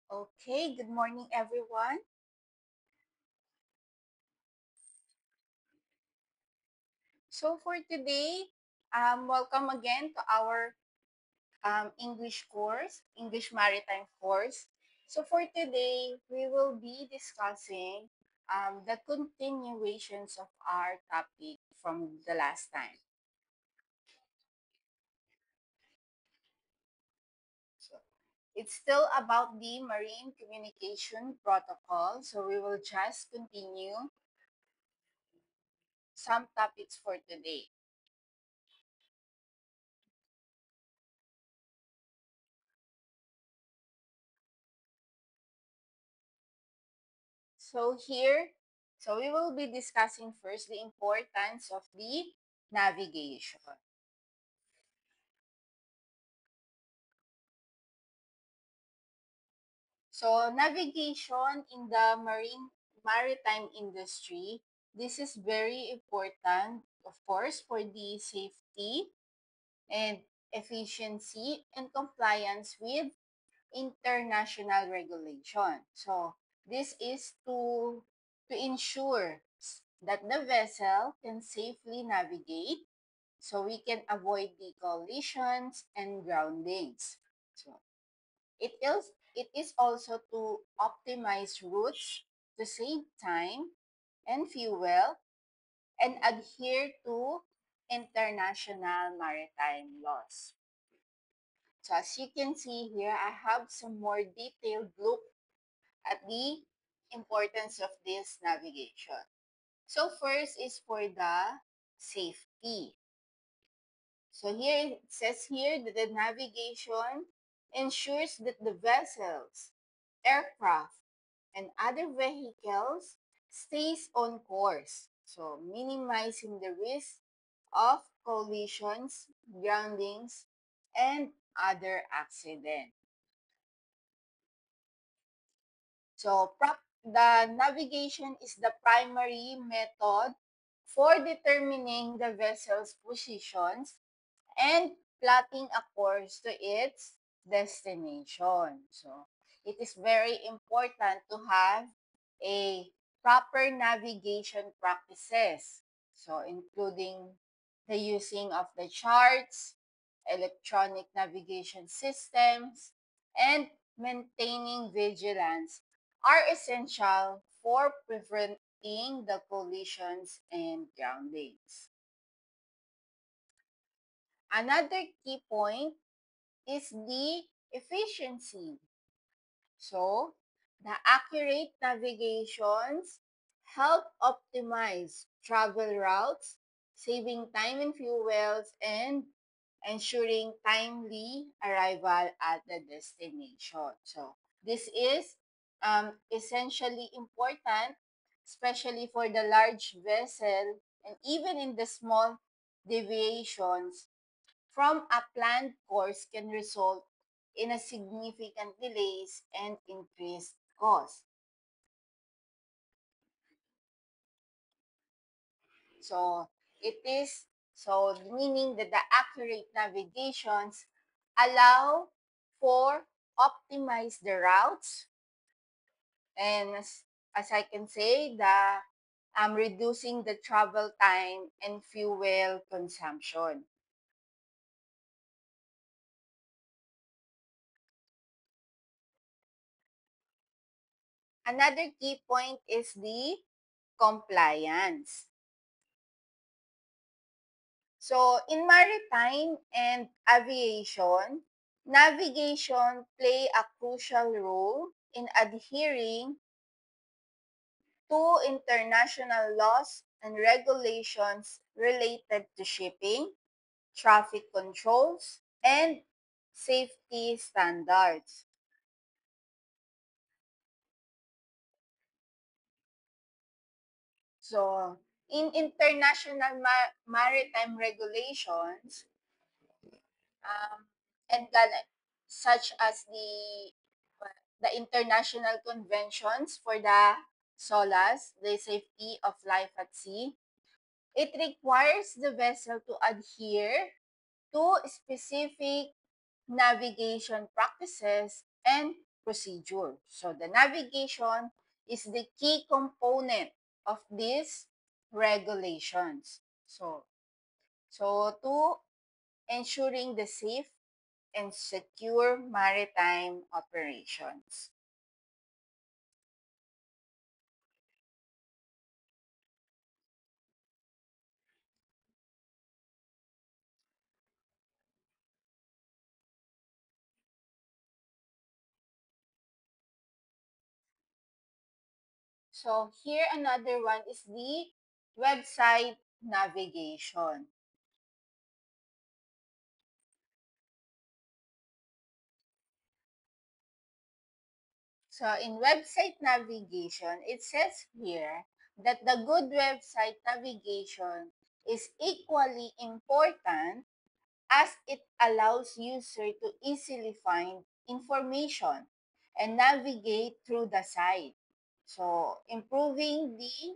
Okay, good morning, everyone. So for today, welcome again to our English course, English Maritime course. So for today, we will be discussing the continuations of our topic from the last time. So it's still about the Marine Communication Protocol. So we will just continue some topics for today. So here, we will be discussing first the importance of the navigation. So navigation in the maritime industry, this is very important, of course, for the safety and efficiency and compliance with international regulation. So this is to ensure that the vessel can safely navigate so we can avoid the collisions and groundings. So it is also to optimize routes to save time and fuel and adhere to international maritime laws. So as you can see here, I have some more detailed look at the importance of this navigation. So first is for the safety. So here it says here that the navigation ensures that the vessels, aircraft, and other vehicles stays on course. So minimizing the risk of collisions, groundings, and other accidents. So the navigation is the primary method for determining the vessel's positions and plotting a course to its destination. So it is very important to have a proper navigation practices. So including the using of the charts, electronic navigation systems, and maintaining vigilance are essential for preventing the collisions and groundings. Another key point is the efficiency. So, the accurate navigations help optimize travel routes, saving time and fuels, and ensuring timely arrival at the destination. So, this is essentially important, especially for the large vessel and even in the small deviations from a planned course can result in a significant delays and increased cost. So it is meaning that the accurate navigations allow for optimize the routes and as I can say the reducing the travel time and fuel consumption. Another key point is the compliance. So, in maritime and aviation, navigation play a crucial role in adhering to international laws and regulations related to shipping, traffic controls, and safety standards. So, in international maritime regulations, um, and such as the international conventions for the SOLAS, the safety of life at sea. It requires the vessel to adhere to specific navigation practices and procedure. So the navigation is the key component of these regulations. So to ensuring the safe and secure maritime operations. So here another one is the website navigation. So in website navigation, it says here that the good website navigation is equally important as it allows user to easily find information and navigate through the site. So improving the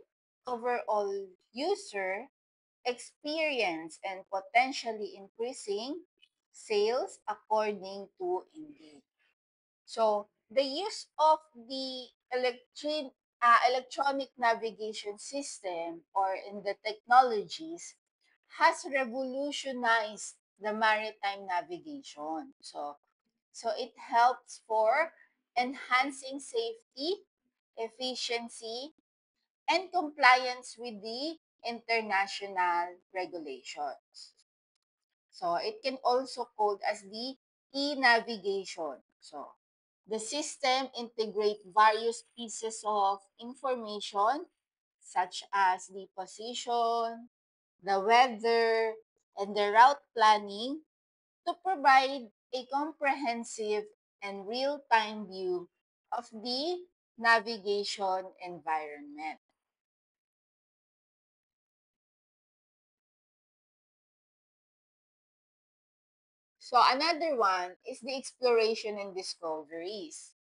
overall user experience and potentially increasing sales according to Indeed. So the use of the electronic navigation system or in the technologies has revolutionized the maritime navigation. So it helps for enhancing safety, efficiency, and compliance with the international regulations. So it can also code as the e-navigation. So the system integrate various pieces of information such as the position, the weather, and the route planning to provide a comprehensive and real-time view of the navigation environment. So another one is the exploration and discoveries.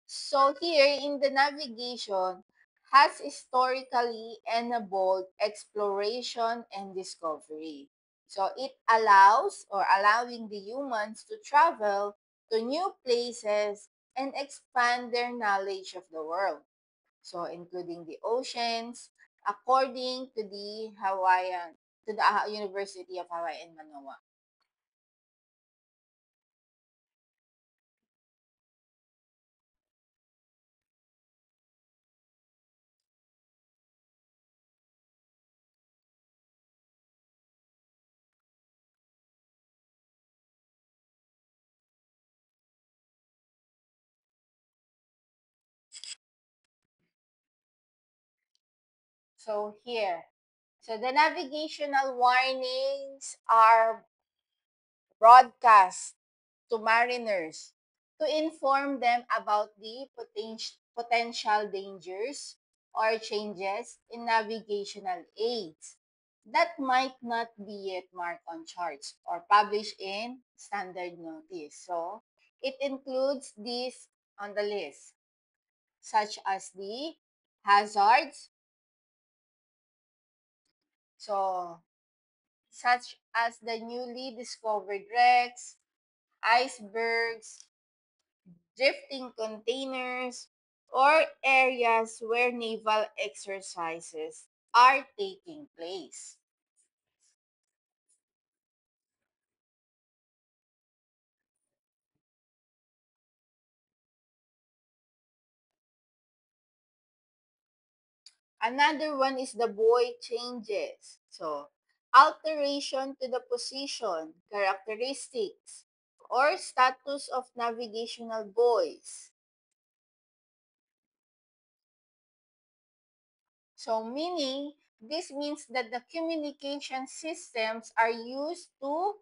So here in the navigation has historically enabled exploration and discovery. So it allows or allowing the humans to travel to new places and expand their knowledge of the world. So including the oceans, according to the University of Hawaii in Manoa. So here, so the navigational warnings are broadcast to mariners to inform them about the potential dangers or changes in navigational aids that might not be yet marked on charts or published in standard notice. So it includes these on the list, such as the hazards, so such as the newly discovered wrecks, icebergs, drifting containers, or areas where naval exercises are taking place. Another one is the buoy changes. So, alteration to the position, characteristics, or status of navigational buoys. So meaning, this means that the communication systems are used to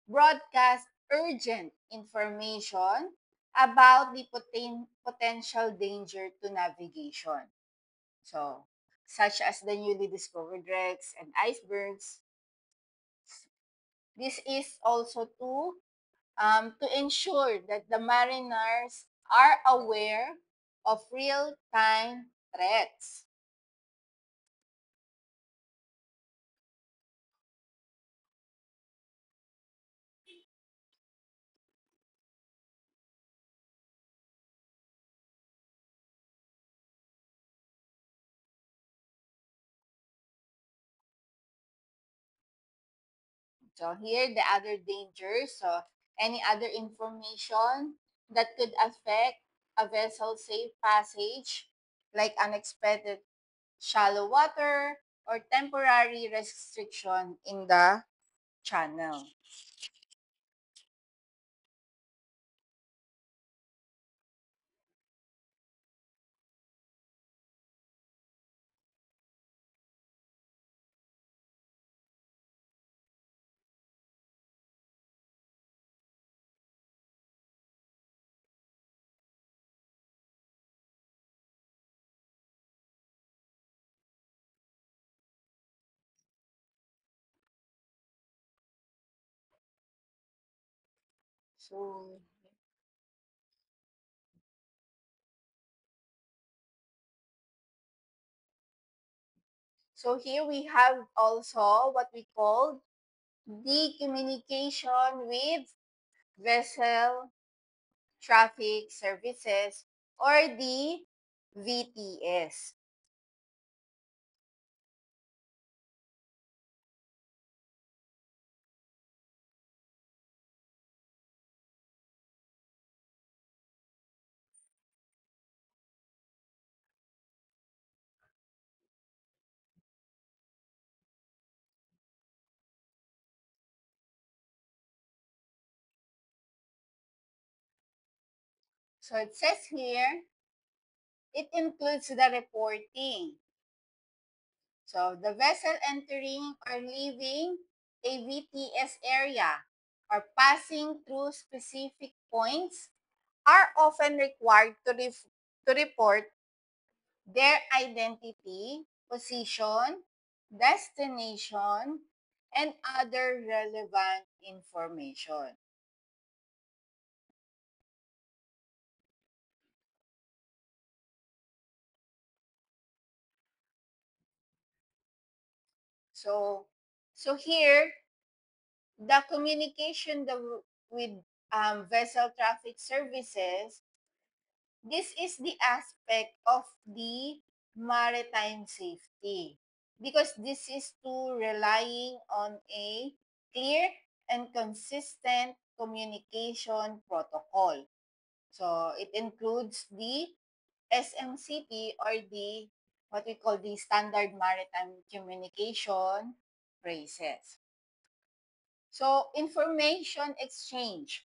broadcast urgent information about the potential danger to navigation. So, such as the newly discovered wrecks and icebergs. This is also to ensure that the mariners are aware of real-time threats. So here the other dangers. So any other information that could affect a vessel safe passage, like unexpected shallow water or temporary restriction in the channel. So so here we have also what we call the communication with vessel traffic services or the VTS. So it says here, it includes the reporting. So the vessel entering or leaving a VTS area or passing through specific points are often required to report their identity, position, destination, and other relevant information. So, so here, the communication with vessel traffic services, this is the aspect of the maritime safety because this is to relying on a clear and consistent communication protocol. So it includes the SMCP or the what we call the standard maritime communication phrases. So information exchange.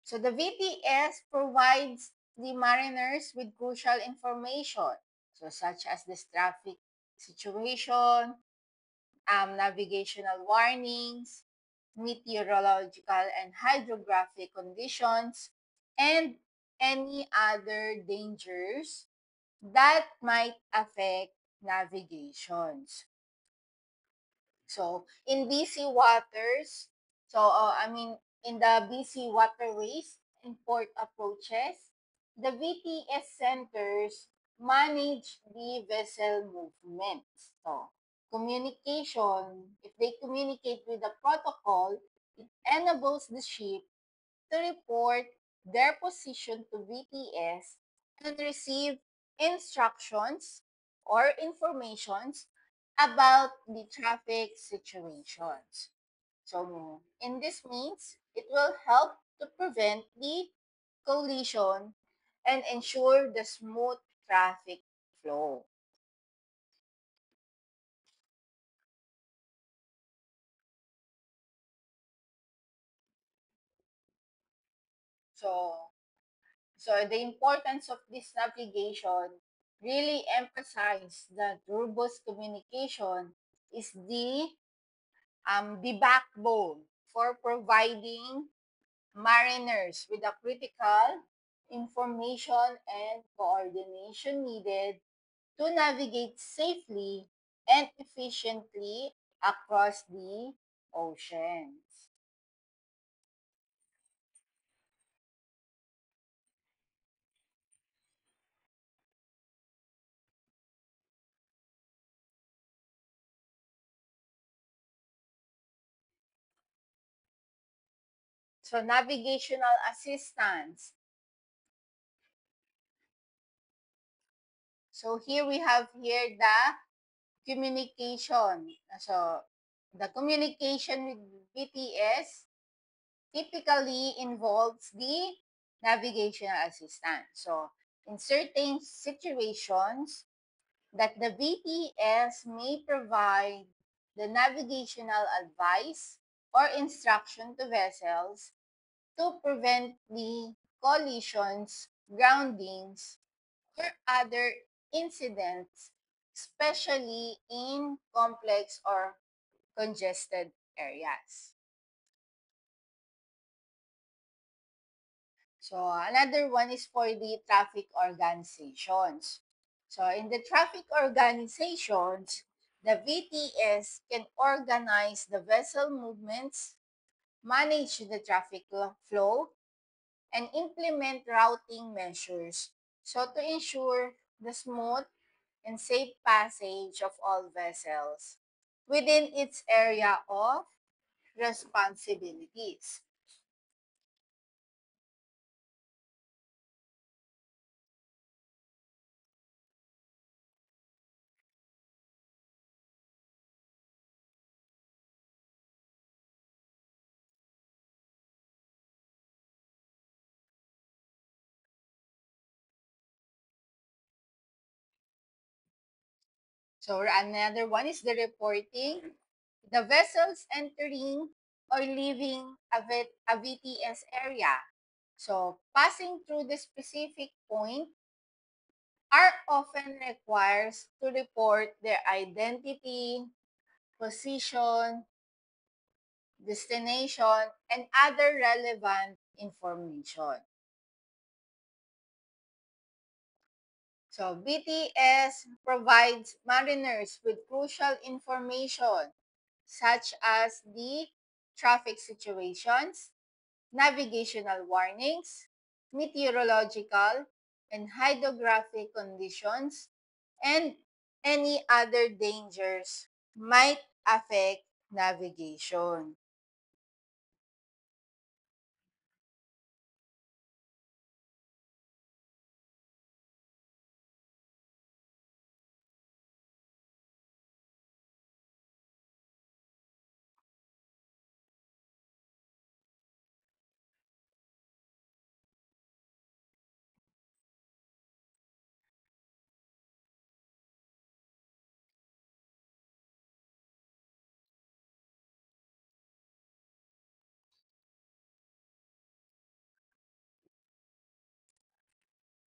So the VTS provides the mariners with crucial information, so such as this traffic situation, navigational warnings, meteorological and hydrographic conditions, and any other dangers that might affect navigations. So in BC waters, in the BC waterways and port approaches, the VTS centers manage the vessel movements. So communication, if they communicate with the protocol, it enables the ship to report their position to VTS and receive instructions or informations about the traffic situations. So, in this means, it will help to prevent the collision and ensure the smooth traffic flow. So, so the importance of this navigation really emphasize that robust communication is the backbone for providing mariners with the critical information and coordination needed to navigate safely and efficiently across the oceans. So navigational assistance. So here we have here the communication. So The communication with BTS typically involves the navigational assistant. So, in certain situations, that the BTS may provide the navigational advice or instruction to vessels to prevent the collisions, groundings, or other incidents, especially in complex or congested areas. So another one is for the traffic organizations. So in the traffic organizations, the VTS can organize the vessel movements, manage the traffic flow, and implement routing measures so to ensure the smooth and safe passage of all vessels within its area of responsibilities. So another one is the reporting. The vessels entering or leaving a VTS area. So passing through the specific point are often requires to report their identity, position, destination, and other relevant information. So BTS provides mariners with crucial information such as the traffic situations, navigational warnings, meteorological and hydrographic conditions, and any other dangers might affect navigation.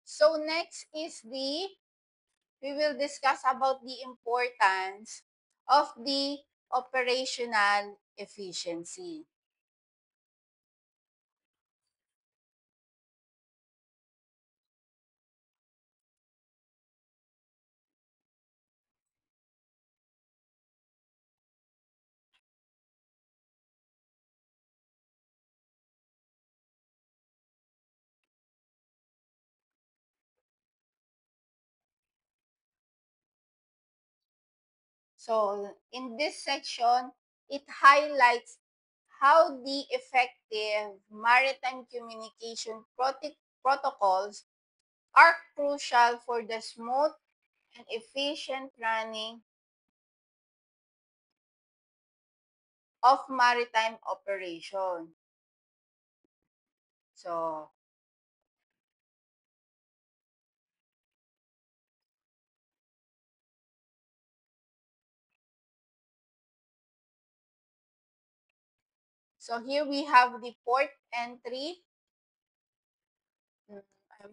So next is we will discuss about the importance of the operational efficiency. So in this section, it highlights how the effective maritime communication protocols are crucial for the smooth and efficient running of maritime operation. So, so here we have the port entry. mm,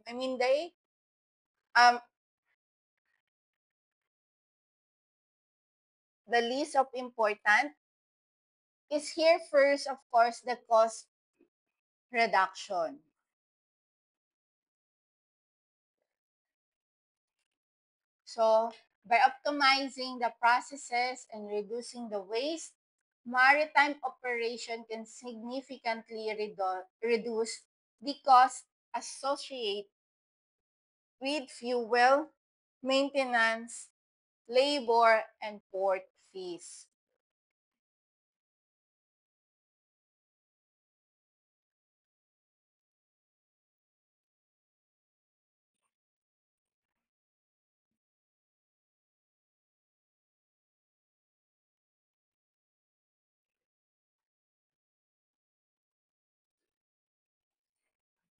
I mean um the list of important is here first, of course, the cost reduction. So, by optimizing the processes and reducing the waste, maritime operation can significantly reduce the cost associated with fuel, maintenance, labor, and port fees.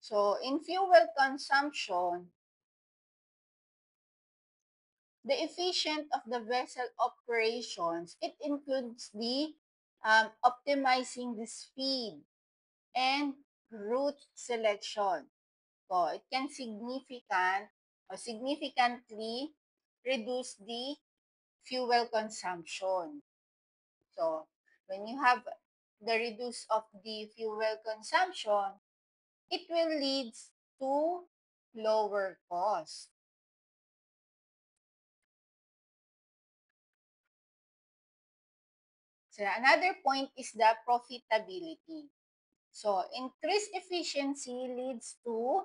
So in fuel consumption, the efficient of the vessel operations, it includes the optimizing the speed and route selection. So it can significantly reduce the fuel consumption. So when you have the reduce of the fuel consumption, it will lead to lower cost. So another point is the profitability. So increased efficiency leads to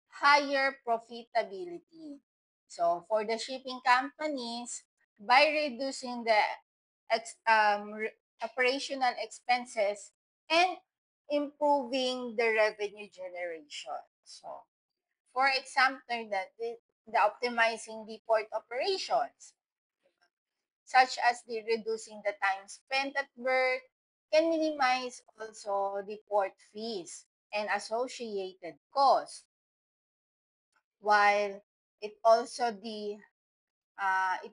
higher profitability. So for the shipping companies, by reducing the operational expenses and improving the revenue generation. So for example, the optimizing the port operations, such as the reducing the time spent at berth, can minimize also the port fees and associated costs, while it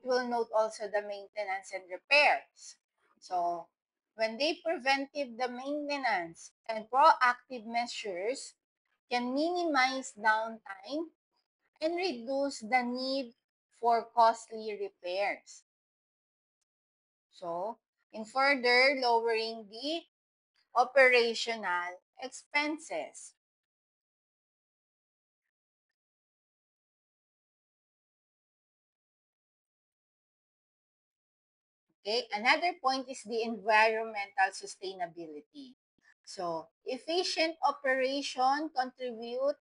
will note also the maintenance and repairs. So when they preventive the maintenance and proactive measures can minimize downtime and reduce the need for costly repairs. So, in further lowering the operational expenses. Okay, another point is the environmental sustainability. So, efficient operation contribute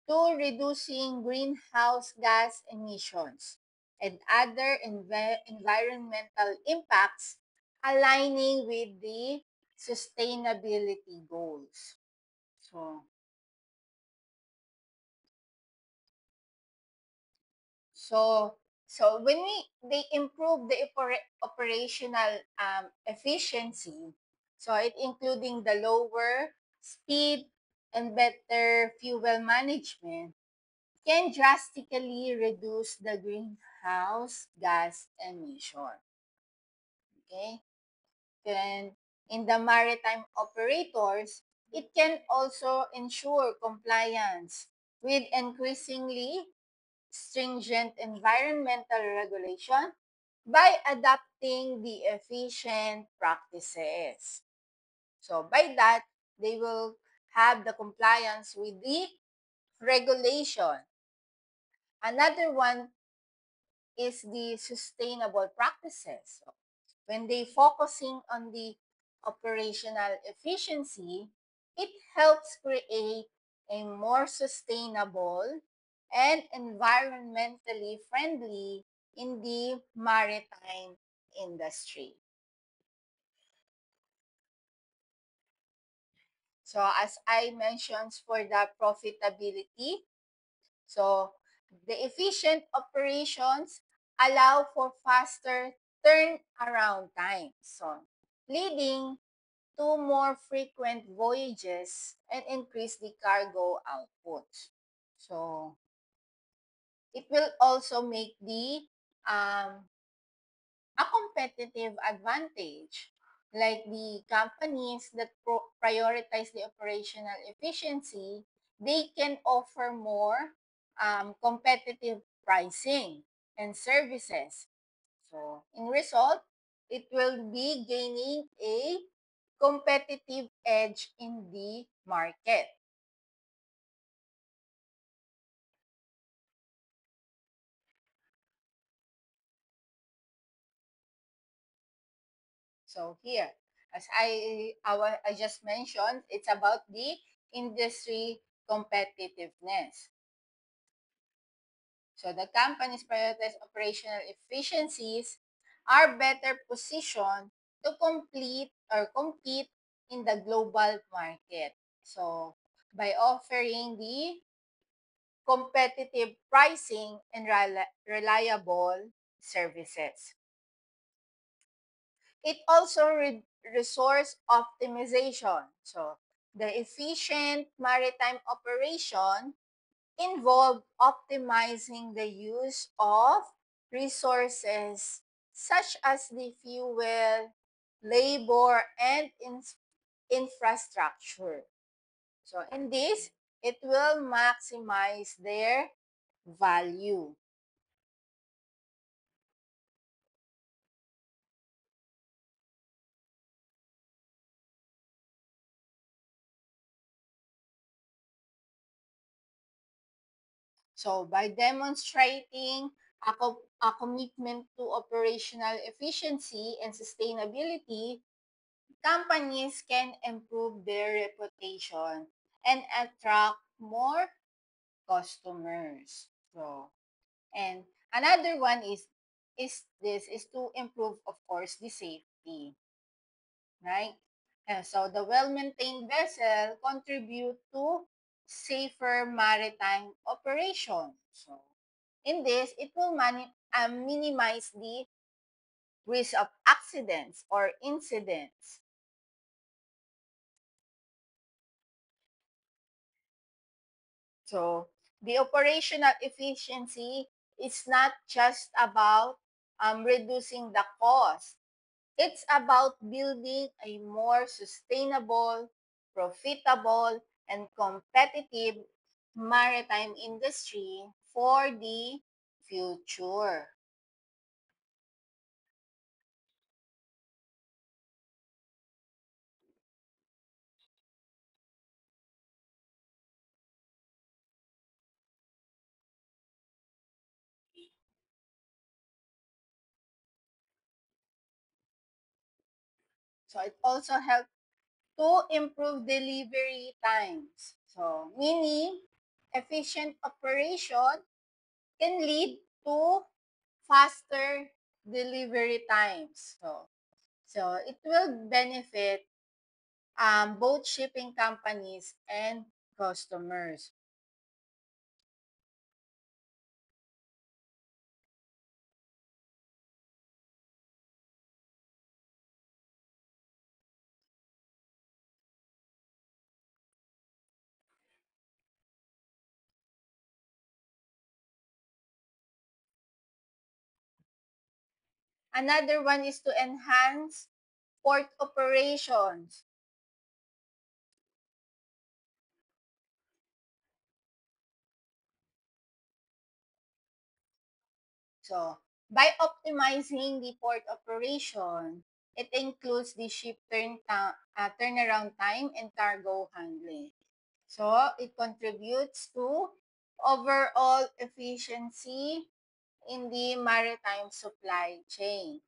to reducing greenhouse gas emissions and other environmental impacts aligning with the sustainability goals. So, So, so when they improve the operational efficiency, so it including the lower speed and better fuel management, can drastically reduce the greenhouse gas emission. Okay, then in the maritime operators, it can also ensure compliance with increasingly stringent environmental regulation by adopting the efficient practices. So by that, they will have the compliance with the regulation. Another one is the sustainable practices. So when they focusing on the operational efficiency, it helps create a more sustainable and environmentally friendly in the maritime industry. So as I mentioned for the profitability, so the efficient operations allow for faster turnaround time. So leading to more frequent voyages and increase the cargo output. So it will also make the a competitive advantage. Like the companies that prioritize the operational efficiency, they can offer more competitive pricing and services. So, in result, it will be gaining a competitive edge in the market. So here, as I just mentioned, it's about the industry competitiveness. So the companies prioritize operational efficiencies are better positioned to complete or compete in the global market. So by offering the competitive pricing and reliable services. It also resource optimization. So The efficient maritime operation involve optimizing the use of resources such as the fuel, labor, and infrastructure. So in this, it will maximize their value. So by demonstrating a commitment to operational efficiency and sustainability, companies can improve their reputation and attract more customers. So, and another one is to improve, of course, the safety, right? And so the well-maintained vessel contribute to safer maritime operation. So in this, it will minimize the risk of accidents or incidents. So the operational efficiency is not just about reducing the cost. It's about building a more sustainable, profitable, and competitive maritime industry for the future. So it also helps to improve delivery times. So meaning efficient operation can lead to faster delivery times. So it will benefit both shipping companies and customers. Another one is to enhance port operations. So by optimizing the port operation, it includes the turnaround time and cargo handling. So it contributes to overall efficiency in the maritime supply chain.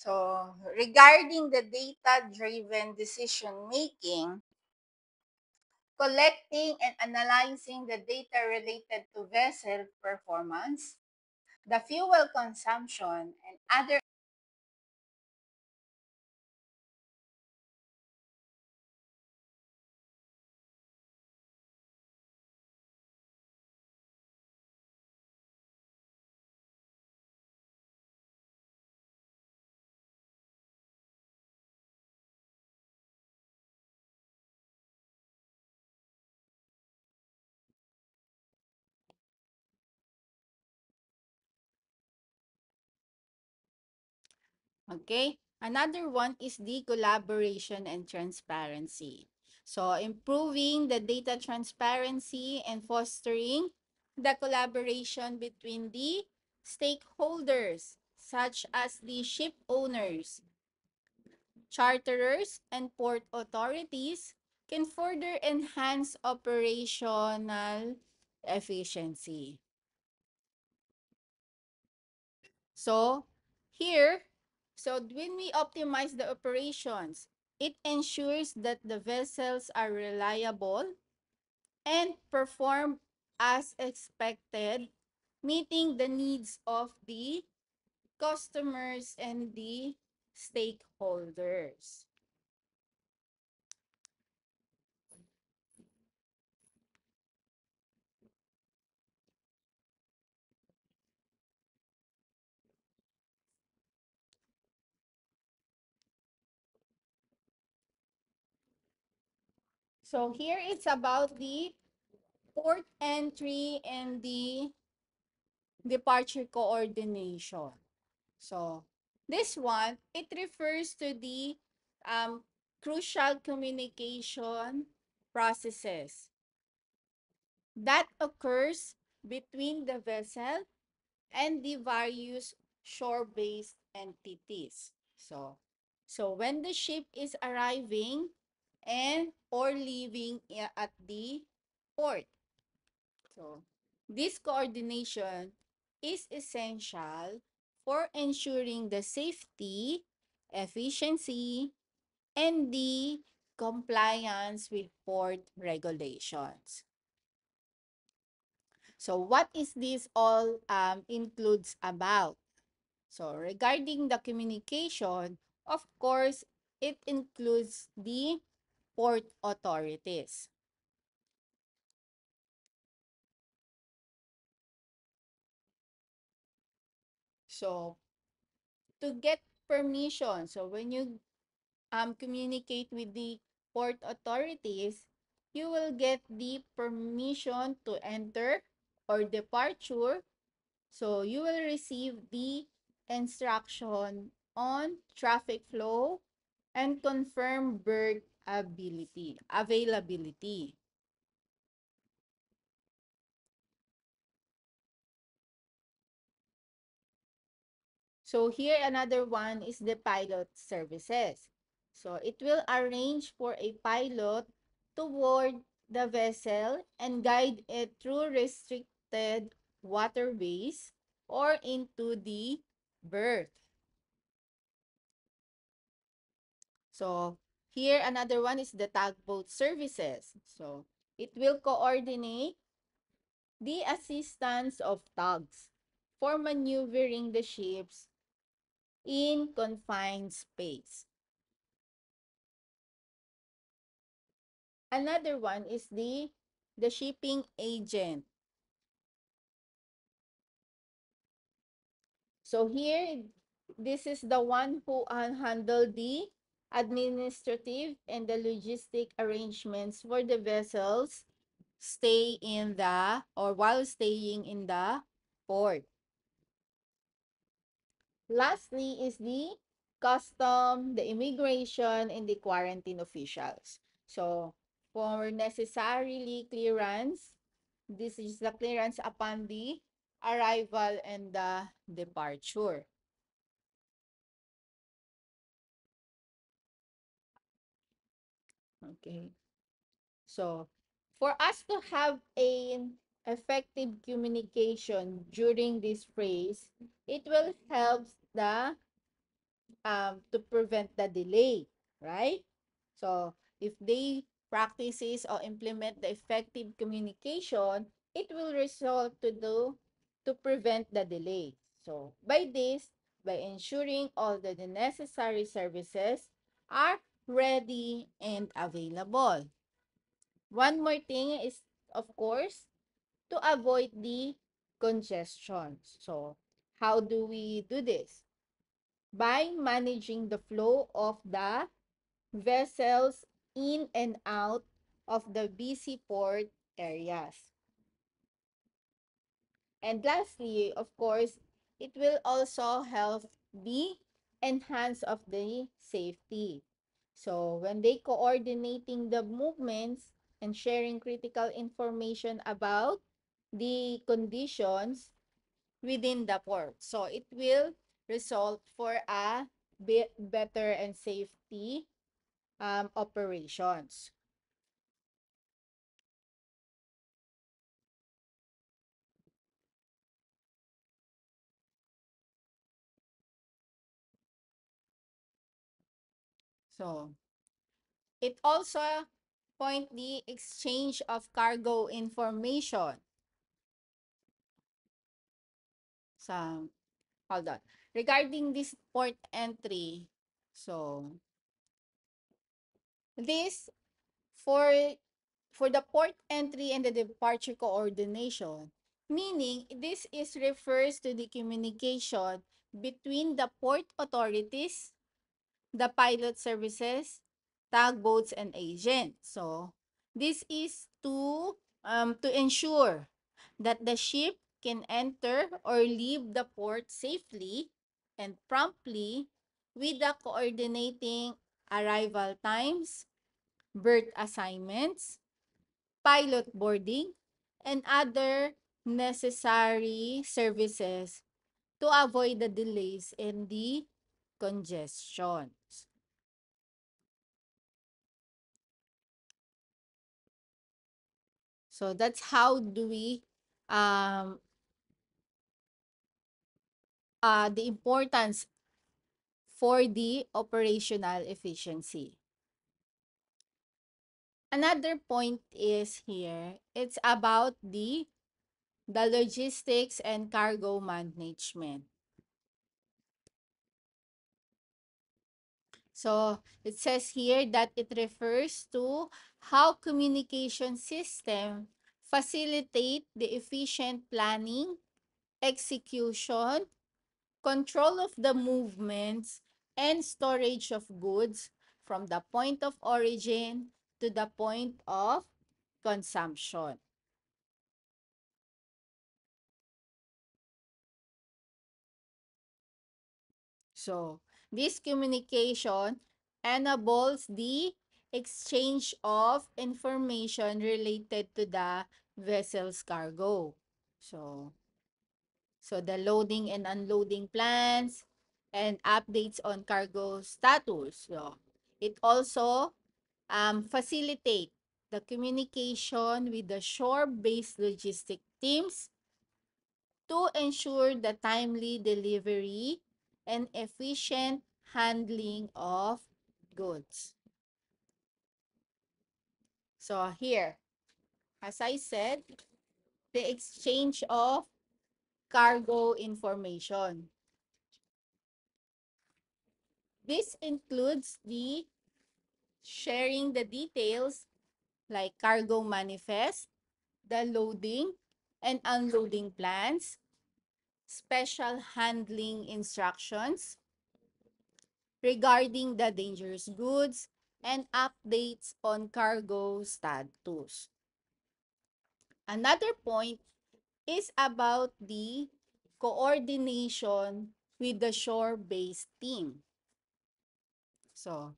So, regarding the data-driven decision making, collecting and analyzing the data related to vessel performance, the fuel consumption, and other. Okay. Another one is the collaboration and transparency. So, improving the data transparency and fostering the collaboration between the stakeholders, such as the ship owners, charterers, and port authorities, can further enhance operational efficiency. So here, so when we optimize the operations, it ensures that the vessels are reliable and perform as expected, meeting the needs of the customers and the stakeholders. So here it's about the port entry and the departure coordination. So this one, it refers to the crucial communication processes that occurs between the vessel and the various shore-based entities. So when the ship is arriving and or leaving at the port. So this coordination is essential for ensuring the safety, efficiency, and the compliance with port regulations. So what is this all includes about? So regarding the communication, of course, it includes the port authorities. So to get permission, so when you communicate with the port authorities, you will get the permission to enter or departure. So you will receive the instruction on traffic flow and confirm berth availability. So here another one is the pilot services. So it will arrange for a pilot to board the vessel and guide it through restricted waterways or into the berth. So here another one is the tugboat services. So it will coordinate the assistance of tugs for maneuvering the ships in confined space. Another one is the shipping agent. So here, this is the one who handle the administrative and the logistic arrangements for the vessels stay in the or while staying in the port. Lastly is the custom, the immigration, and the quarantine officials. So for necessarily clearance, this is the clearance upon the arrival and the departure. Okay. So, for us to have an effective communication during this phase, it will help the to prevent the delay, right? So, if they practices or implement the effective communication, it will result to prevent the delay. So, by this, by ensuring all the necessary services are ready and available. One more thing is, of course, to avoid the congestion. So, how do we do this? By managing the flow of the vessels in and out of the busy port areas. And lastly, of course, it will also help the enhance of the safety. So when they coordinating the movements and sharing critical information about the conditions within the port. So it will result for a better and safety operations. So it also point the exchange of cargo information. So hold on. Regarding this port entry, so this for the port entry and the departure coordination, meaning this is refers to the communication between the port authorities, the pilot services, tugboats, and agents. So this is to ensure that the ship can enter or leave the port safely and promptly with the coordinating arrival times, berth assignments, pilot boarding, and other necessary services to avoid the delays and the congestion. So that's how do we um the importance for the operational efficiency. Another point is here, it's about the logistics and cargo management. So it says here that it refers to how communication system facilitate the efficient planning, execution, control of the movements, and storage of goods from the point of origin to the point of consumption. So, this communication enables the exchange of information related to the vessel's cargo. So, the loading and unloading plans and updates on cargo status. So, it also facilitate the communication with the shore-based logistic teams to ensure the timely delivery and efficient handling of goods. So here, as I said, the exchange of cargo information. This includes the sharing the details like cargo manifest, the loading and unloading plans, special handling instructions regarding the dangerous goods, and updates on cargo status. Another point is about the coordination with the shore-based team. So,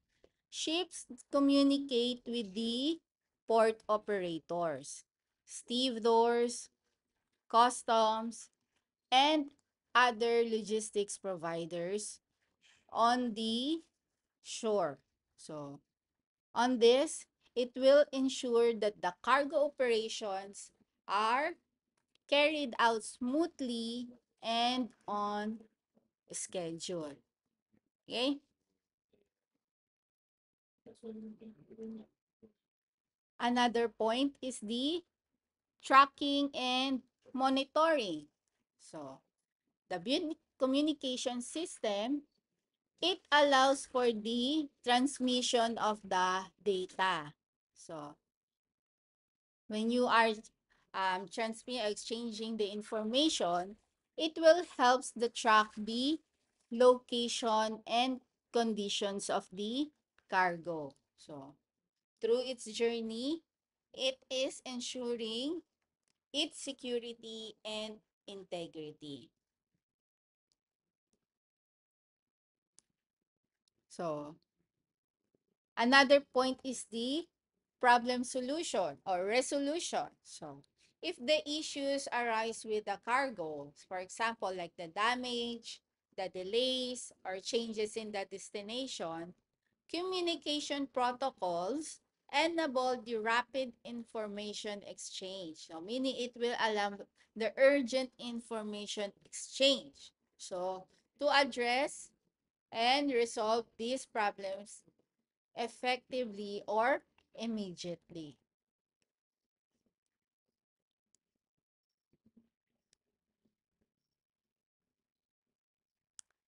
ships communicate with the port operators, stevedores, customs, and other logistics providers on the shore. So, on this, it will ensure that the cargo operations are carried out smoothly and on schedule. Okay? Another point is the tracking and monitoring. So, the communication system, it allows for the transmission of the data. So, when you are transmitting, exchanging the information, it will help the track the location and conditions of the cargo. So, through its journey, it is ensuring its security and integrity. So, another point is the problem solution or resolution. So, if the issues arise with the cargo, for example, like the damage, the delays, or changes in the destination, communication protocols enable the rapid information exchange. So, meaning it will allow the urgent information exchange. So, to address and resolve these problems effectively or immediately.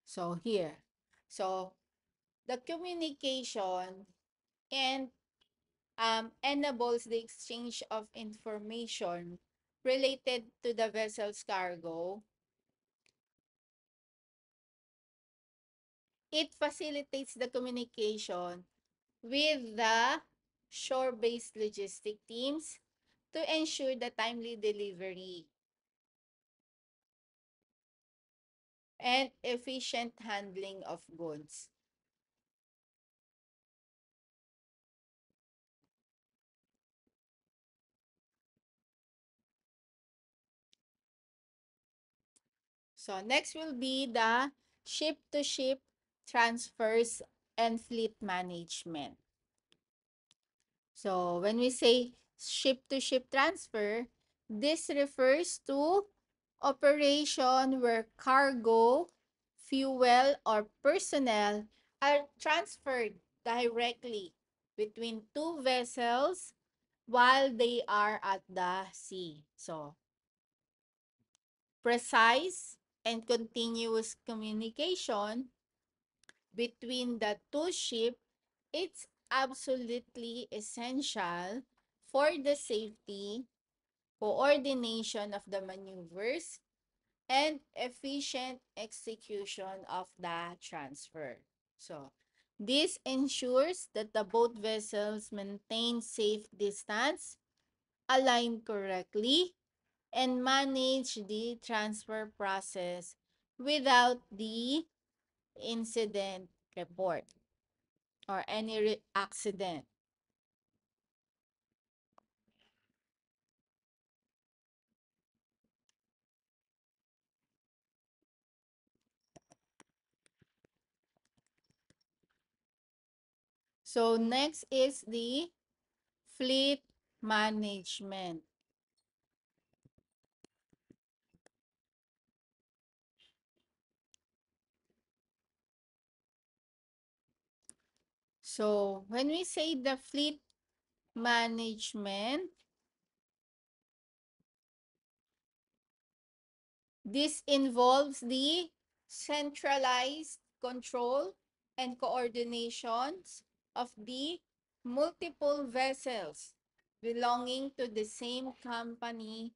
So here, so the communication and enables the exchange of information related to the vessel's cargo. It facilitates the communication with the shore-based logistic teams to ensure the timely delivery and efficient handling of goods. So next will be the ship-to-ship transfers and fleet management. So when we say ship-to-ship transfer, this refers to operation where cargo, fuel, or personnel are transferred directly between two vessels while they are at the sea. So precise and continuous communication between the two ships, it's absolutely essential for the safety, coordination of the maneuvers, and efficient execution of the transfer. So, this ensures that the boat vessels maintain safe distance, align correctly, and manage the transfer process without the incident report or any accident. So next is the fleet management. So when we say the fleet management, this involves the centralized control and coordinations of the multiple vessels belonging to the same company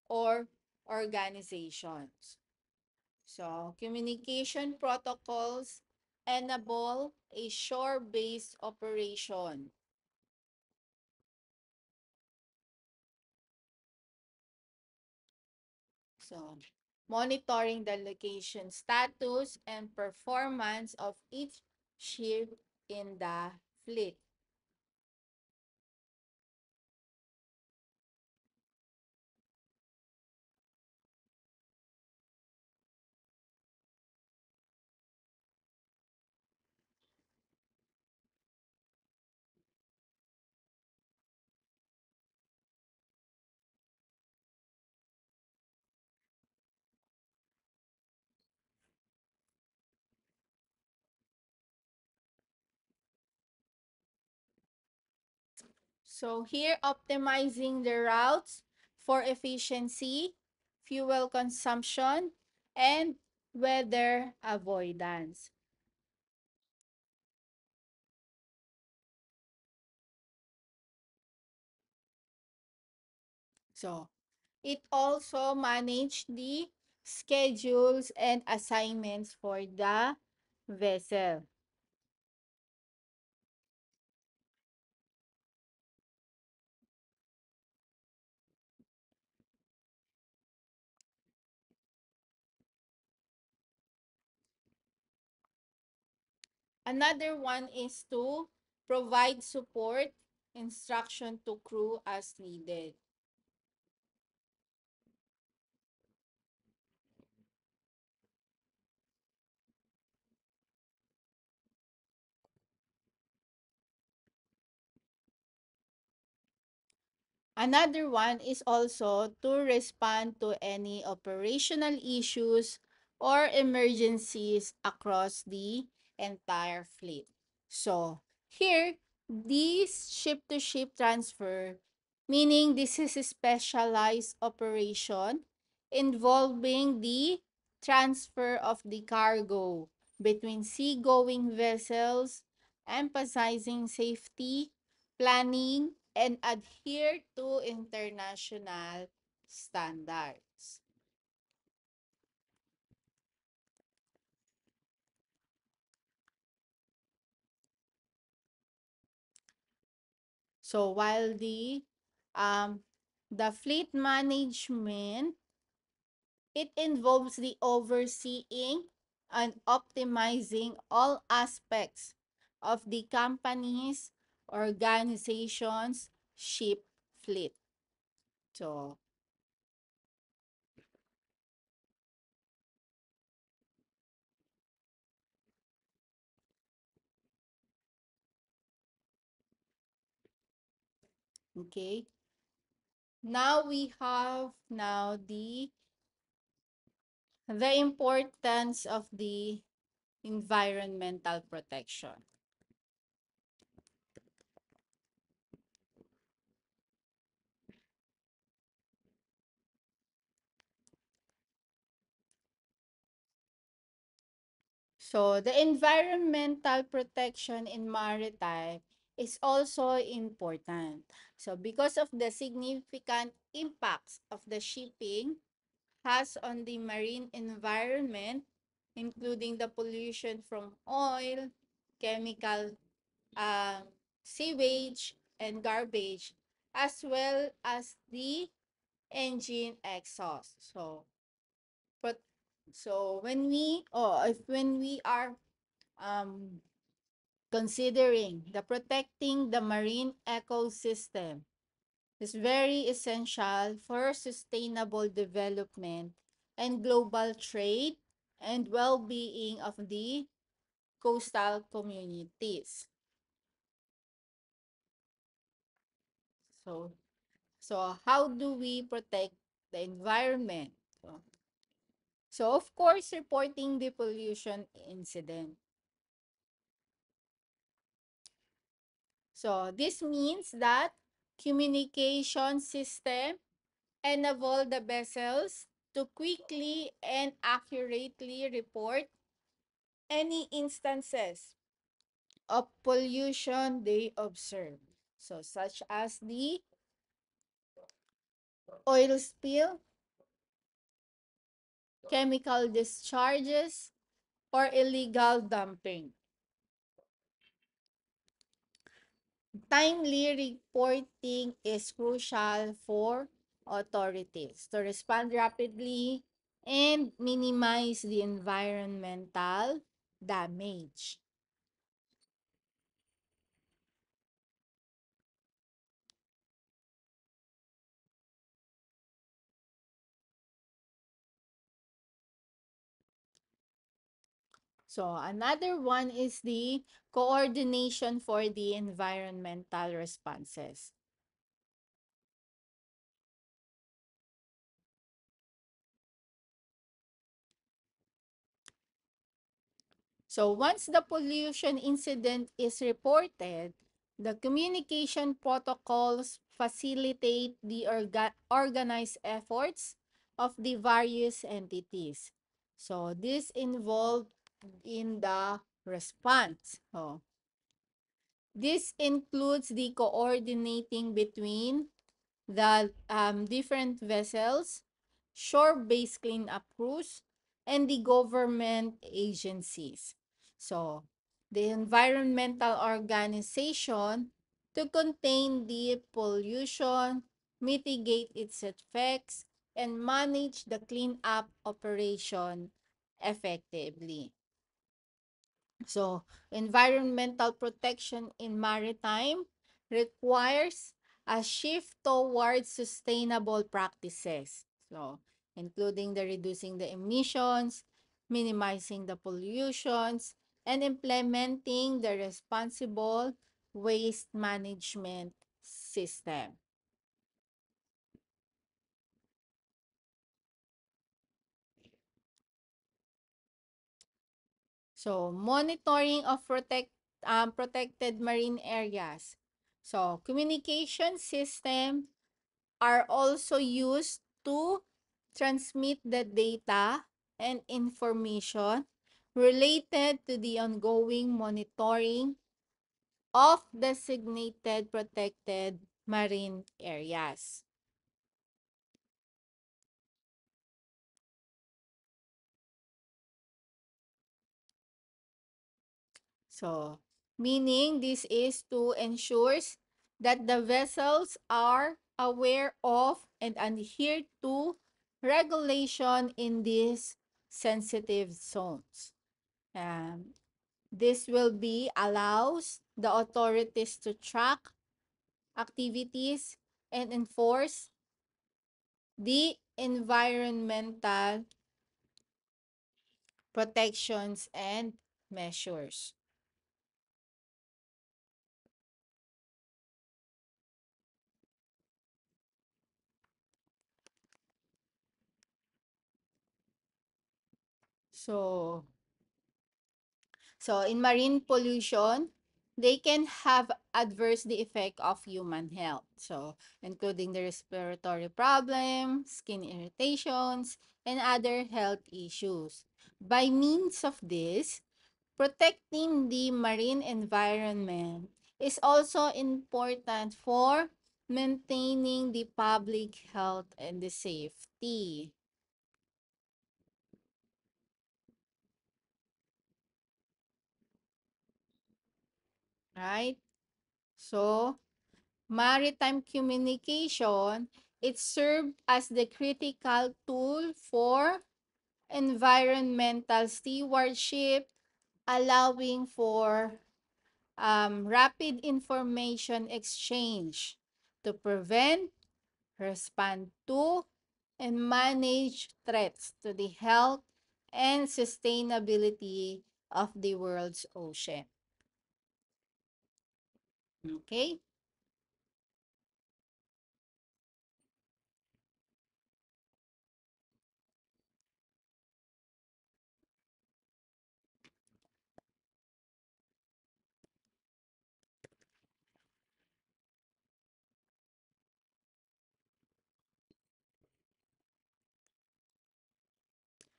or organizations. So, communication protocols enable a shore-based operation. So, monitoring the location status and performance of each ship in the fleet. So here, optimizing the routes for efficiency, fuel consumption, and weather avoidance. So it also manage the schedules and assignments for the vessel. Another one is to provide support instruction to crew as needed. Another one is also to respond to any operational issues or emergencies across the entire fleet. So, here, this ship to ship transfer, meaning this is a specialized operation involving the transfer of the cargo between seagoing vessels, emphasizing safety, planning, and adhere to international standards. So while um the fleet management, it involves the overseeing and optimizing all aspects of the company's organization's ship fleet. So, okay. Now we have now the importance of the environmental protection. So, the environmental protection in maritime is also important. So, because of the significant impacts of the shipping has on the marine environment, including the pollution from oil, chemical, um, sewage, and garbage, as well as the engine exhaust. But so when we are um, considering the protecting the marine ecosystem is very essential for sustainable development and global trade and well-being of the coastal communities. So, so how do we protect the environment? So of course, reporting the pollution incident. So this means that communication system enable the vessels to quickly and accurately report any instances of pollution they observe. So such as the oil spill, chemical discharges, or illegal dumping. Timely reporting is crucial for authorities to respond rapidly and minimize the environmental damage. So another one is the coordination for the environmental responses. So once the pollution incident is reported, The communication protocols facilitate the organized efforts of the various entities. So this involved in the response. So this includes the coordinating between the different vessels, shore-based cleanup crews, and the government agencies. So, the environmental organization to contain the pollution, mitigate its effects, and manage the cleanup operation effectively. So, environmental protection in maritime requires a shift towards sustainable practices. So, including the reducing the emissions, minimizing the pollutions, and implementing the responsible waste management system. So, monitoring of protected marine areas. So, communication system are also used to transmit the data and information related to the ongoing monitoring of designated protected marine areas. So, meaning this is to ensure that the vessels are aware of and adhere to regulation in these sensitive zones. Um, this will be allows the authorities to track activities and enforce the environmental protections and measures. So, in marine pollution, they can have adverse the effect of human health. So, including the respiratory problems, skin irritations, and other health issues. By means of this, protecting the marine environment is also important for maintaining the public health and the safety, right? So, maritime communication, it served as the critical tool for environmental stewardship, allowing for rapid information exchange to prevent, respond to, and manage threats to the health and sustainability of the world's ocean. Okay?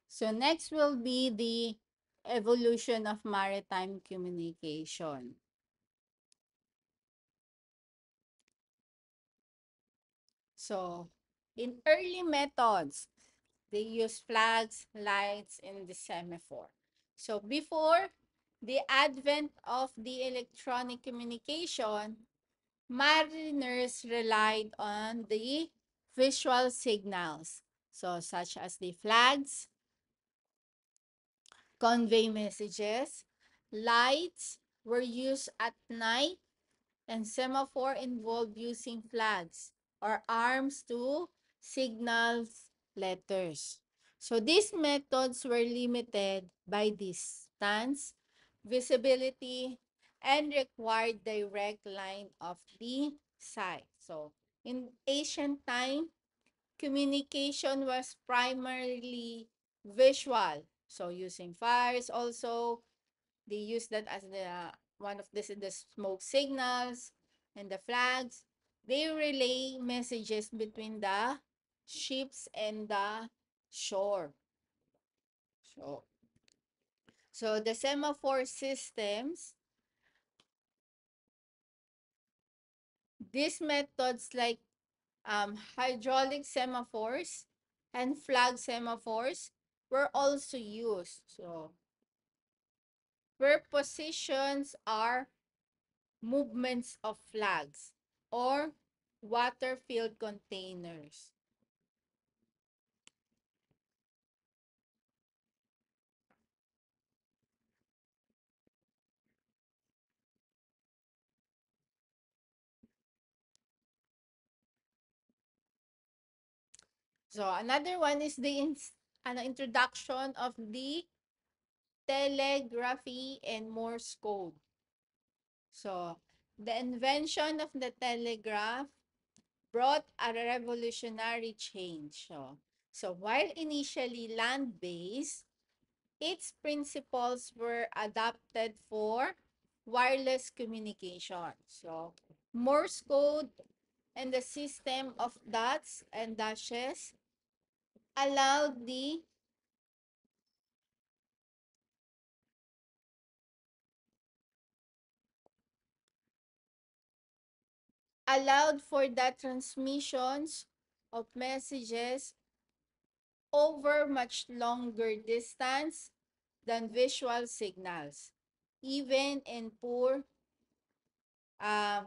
So next will be the evolution of maritime communication. So in early methods, they use flags, lights, and the semaphore. So before the advent of the electronic communication, mariners relied on the visual signals, so such as the flags, convey messages, lights were used at night, and semaphore involved using flags or arms to signal letters. So these methods were limited by distance, visibility, and required direct line of the sight. So in ancient time, communication was primarily visual. So using fires also, they use that as the one of this is the smoke signals and the flags. They relay messages between the ships and the shore. So, so the semaphore systems, these methods like hydraulic semaphores and flag semaphores were also used. So, where positions are movements of flags or water-filled containers. So another one is the introduction of the telegraphy and Morse code. So the invention of the telegraph brought a revolutionary change. So while initially land-based, its principles were adapted for wireless communication. So Morse code and the system of dots and dashes allowed the allowed for the transmissions of messages over much longer distance than visual signals, even in poor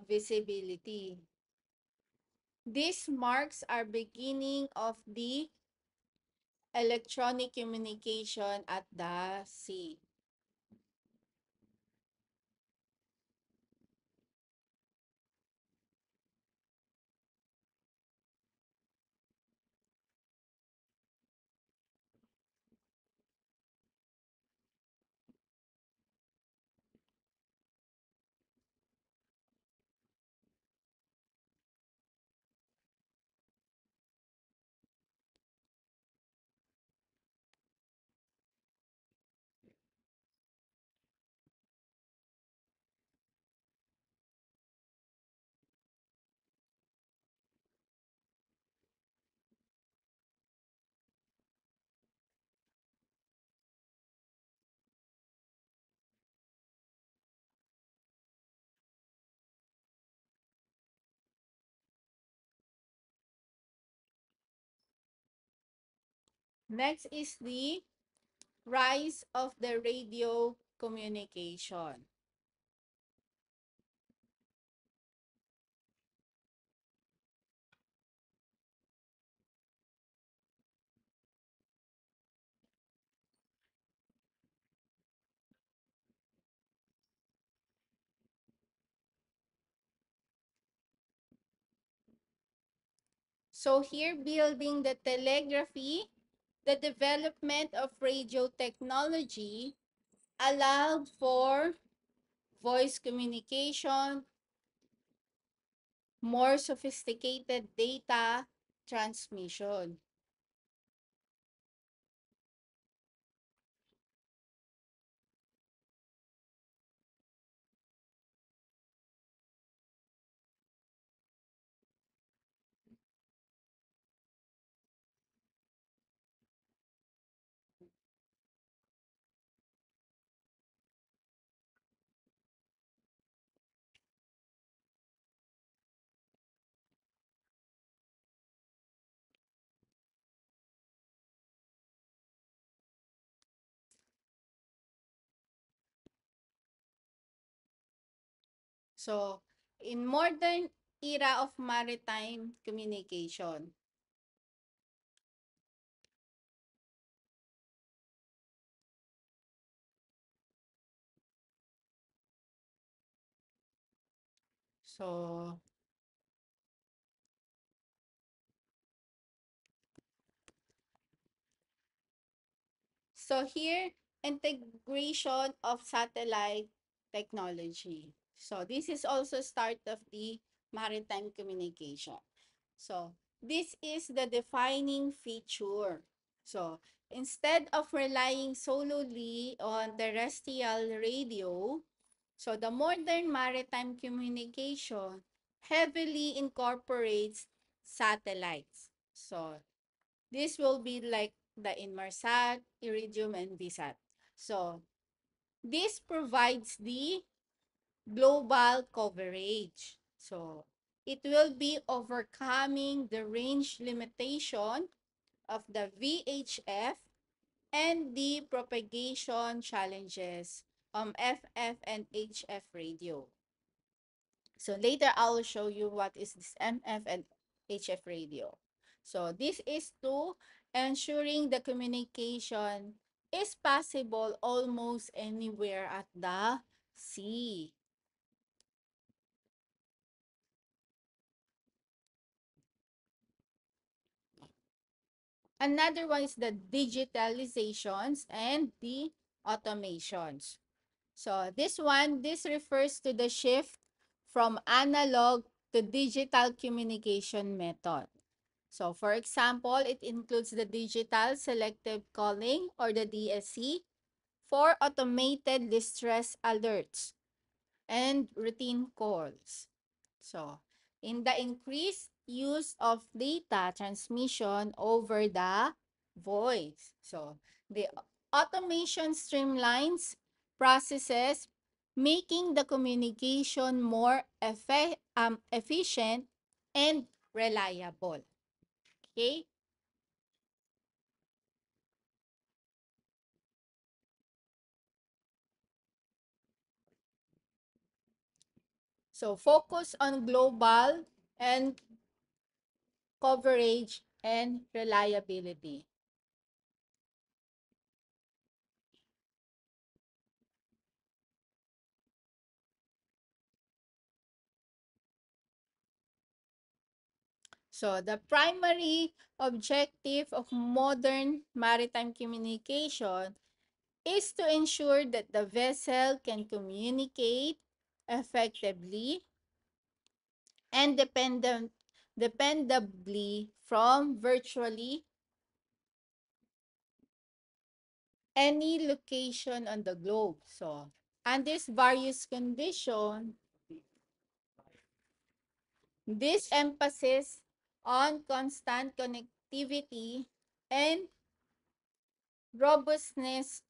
visibility. This marks our beginning of the electronic communication at the sea. Next is the rise of the radio communication. So here, building the telegraphy, the development of radio technology allowed for voice communication, more sophisticated data transmission. So, in modern era of maritime communication, so So here, integration of satellite technology. So this is also start of the maritime communication. So this is the defining feature. So instead of relying solely on terrestrial radio, So the modern maritime communication heavily incorporates satellites. So this will be like the Inmarsat, Iridium, and VSAT. So this provides the global coverage. So it will be overcoming the range limitation of the VHF and the propagation challenges FF and HF radio. So later I will show you what is this MF and HF radio. So this is to ensuring the communication is possible almost anywhere at the sea. Another one is the digitalizations and the automations. So this refers to the shift from analog to digital communication method. So for example, it includes the digital selective calling or the DSC for automated distress alerts and routine calls. So, in the increased use of data transmission over the voice. So, the automation streamlines processes, making the communication more efficient and reliable. Okay? So, focus on global and coverage and reliability. So, the primary objective of modern maritime communication is to ensure that the vessel can communicate effectively and dependably from virtually any location on the globe. So, under various conditions, this emphasis on constant connectivity and robustness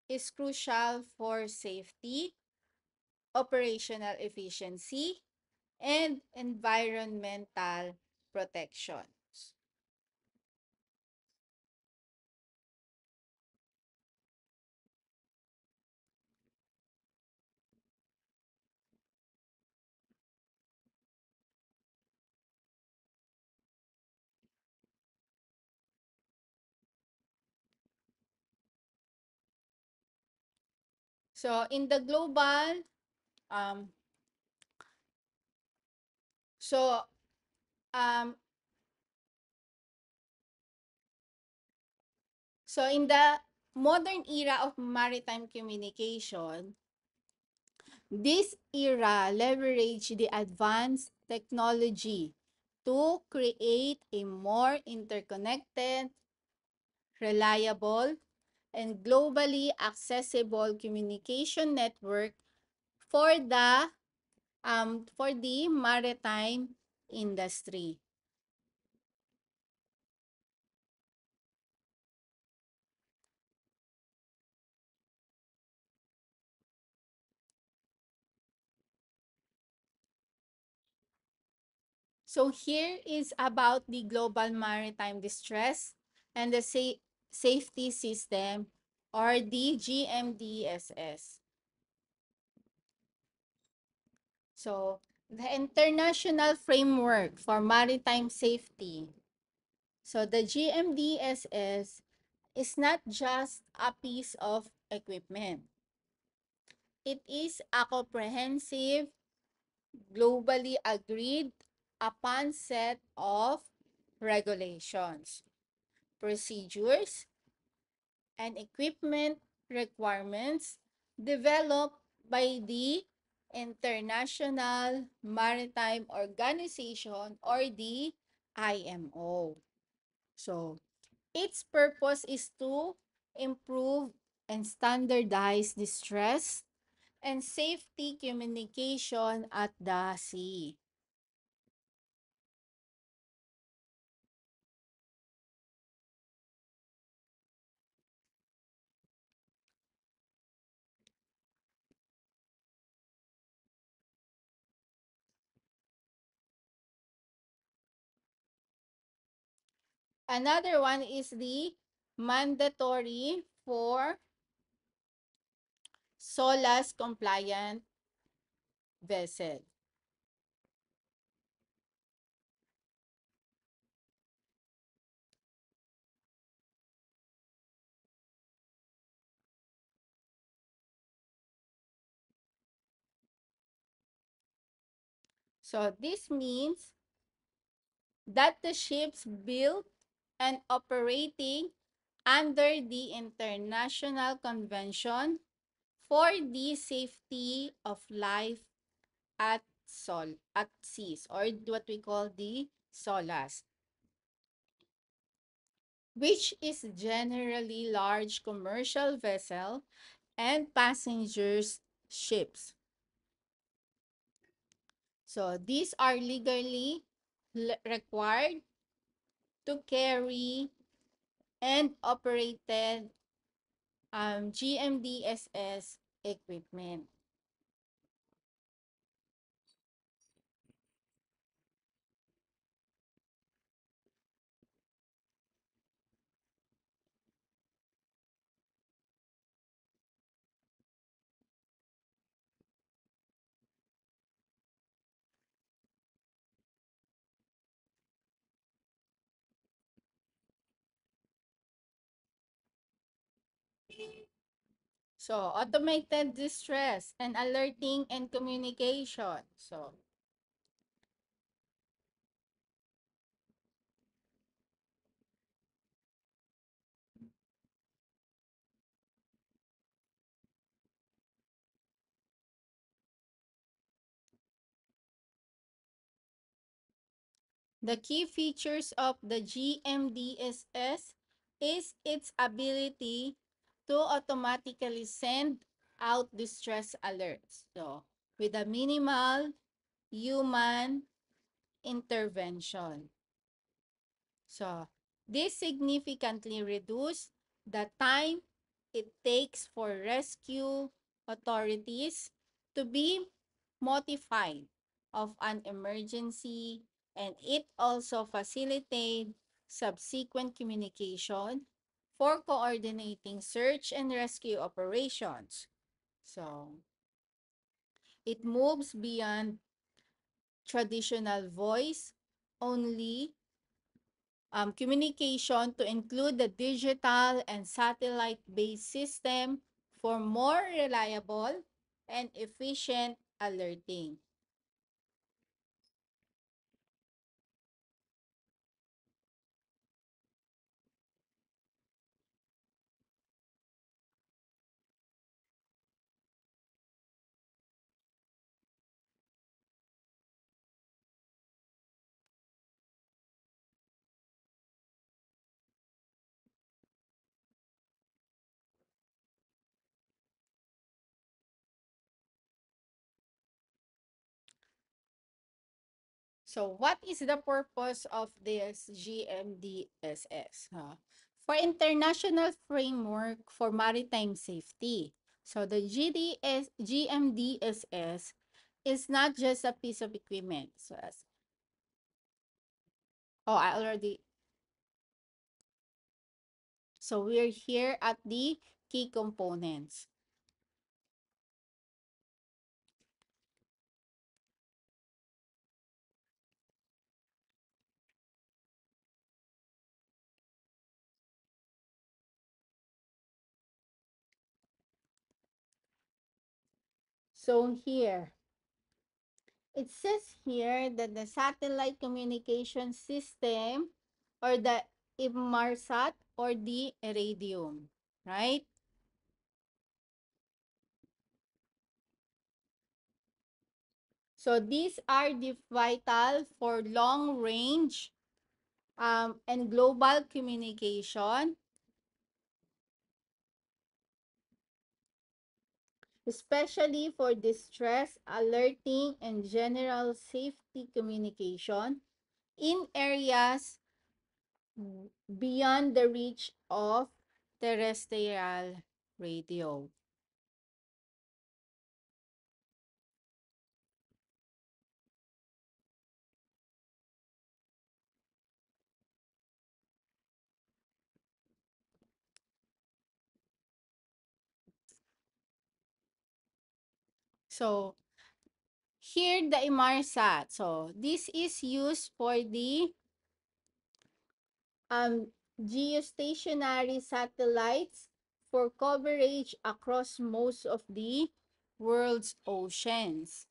is crucial for safety, operational efficiency, and environmental protection. So in the global, um, so um, so in the modern era of maritime communication, this era leverage the advanced technology to create a more interconnected, reliable, and globally accessible communication network for the maritime industry. So here is about the global maritime distress and the safety system or the GMDSS. So the International Framework for Maritime Safety. So the GMDSS is not just a piece of equipment. It is a comprehensive, globally agreed upon set of regulations, procedures, and equipment requirements developed by the International Maritime Organization or the IMO. So, its purpose is to improve and standardize distress, and safety communication at the sea. Another one is the mandatory for SOLAS compliant vessel. So this means that the ships built and operating under the International Convention for the Safety of Life at seas, or what we call the SOLAS, which is generally large commercial vessel and passengers ships. So these are legally required to carry and operated GMDSS equipment. So automated distress and alerting and communication. So the key features of the GMDSS is its ability to automatically send out distress alerts. So with a minimal human intervention. So this significantly reduces the time it takes for rescue authorities to be notified of an emergency, and it also facilitates subsequent communication for coordinating search and rescue operations. So it moves beyond traditional voice only communication to include the digital and satellite-based system for more reliable and efficient alerting. So what is the purpose of this GMDSS? For international framework for maritime safety. So the GMDSS is not just a piece of equipment. Oh, I already. So we're here at the key components. So here, it says here that the satellite communication system, or the Inmarsat, or the Iridium, right? So these are the vital for long range and global communication, especially for distress, alerting, and general safety communication in areas beyond the reach of terrestrial radio. So, here the Inmarsat. So, this is used for the um, geostationary satellites for coverage across most of the world's oceans.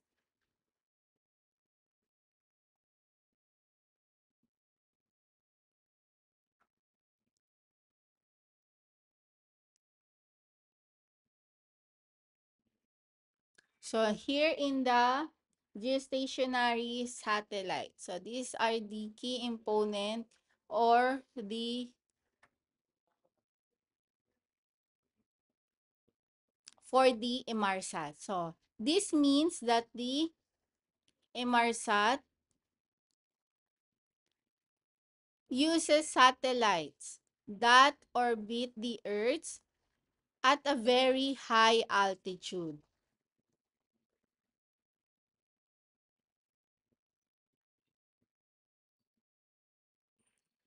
So here in the geostationary satellite. So these are the key component or the for the Inmarsat. So this means that the Inmarsat uses satellites that orbit the Earth at a very high altitude.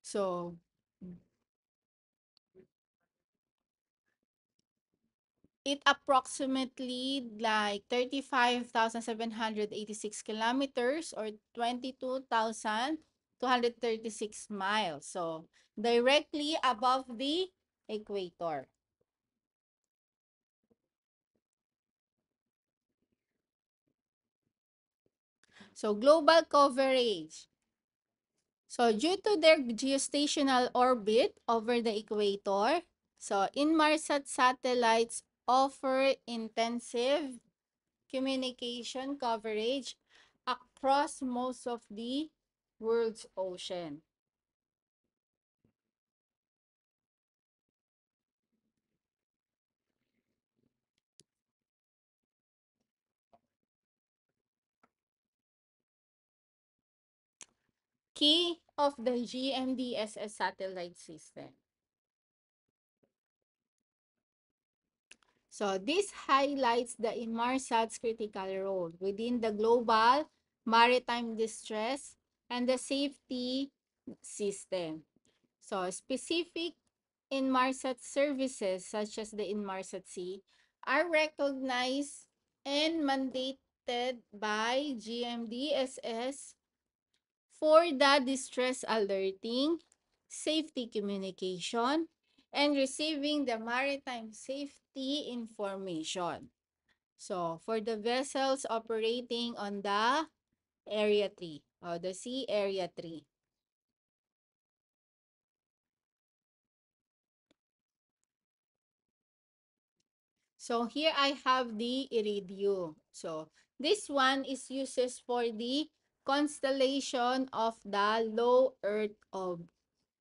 So it approximately like 35,786 kilometers or 22,236 miles. So directly above the equator. So global coverage. So due to their geostationary orbit over the equator, so Inmarsat satellites offer intensive communication coverage across most of the world's ocean. Key of the GMDSS satellite system. So this highlights the Inmarsat's critical role within the global maritime distress and the safety system. So specific Inmarsat services such as the Inmarsat C are recognized and mandated by GMDSS for the distress alerting, safety communication, and receiving the maritime safety information. So, for the vessels operating on the Area 3 or the Sea Area 3. So, here I have the Iridium. So, this one is uses for the constellation of the low Earth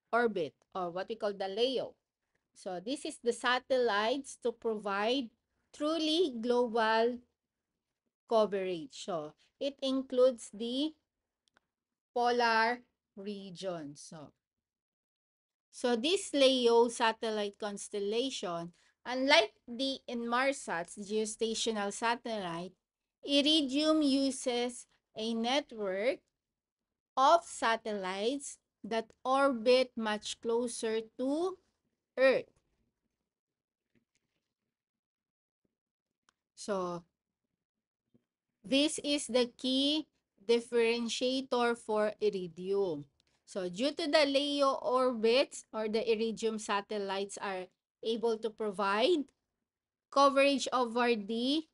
orbit or what we call the LEO. So this is the satellites to provide truly global coverage. So it includes the polar region. So this LEO satellite constellation, unlike the Inmarsat's geostationary satellite, Iridium uses a network of satellites that orbit much closer to Earth. So this is the key differentiator for Iridium. So due to the LEO orbits or the Iridium satellites are able to provide coverage over the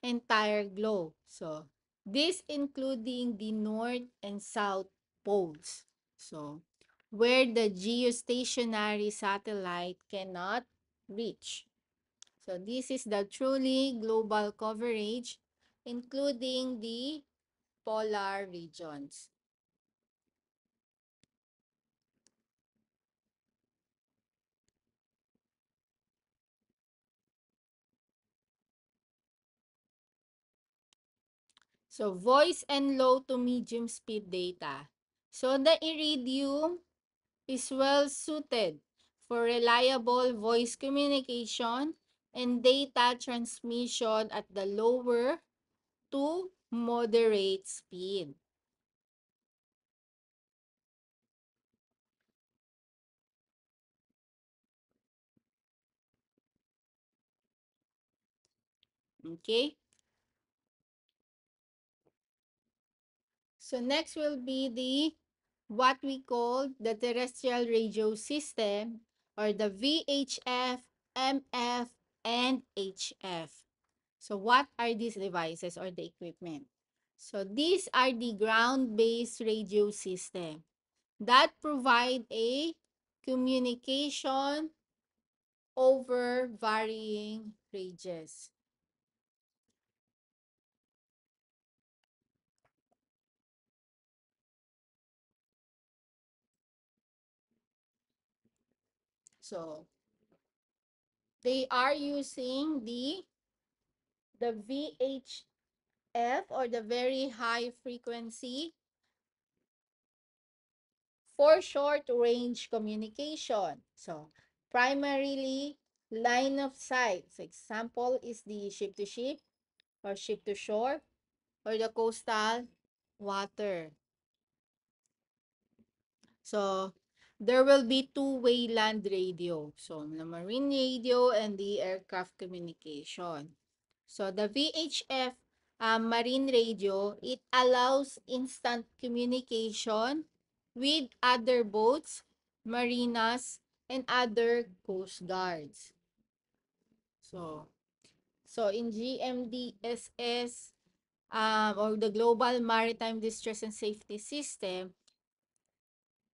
entire globe. So this including the north and south poles. So where the geostationary satellite cannot reach. So this is the truly global coverage including the polar regions. So, voice and low to medium speed data. So, the Iridium is well suited for reliable voice communication and data transmission at the lower to moderate speed. Okay? So next will be the what we call the terrestrial radio system, or the VHF, MF, and HF. So what are these devices or the equipment? So these are the ground-based radio system that provide a communication over varying ranges. So they are using the VHF, or the very high frequency, for short range communication. So primarily line of sight. So example is the ship to ship or ship to shore or the coastal water. So there will be two-way land radio. So the marine radio and the aircraft communication. So the VHF, marine radio, it allows instant communication with other boats, marinas, and other coast guards. So in GMDSS, or the Global Maritime Distress and Safety System,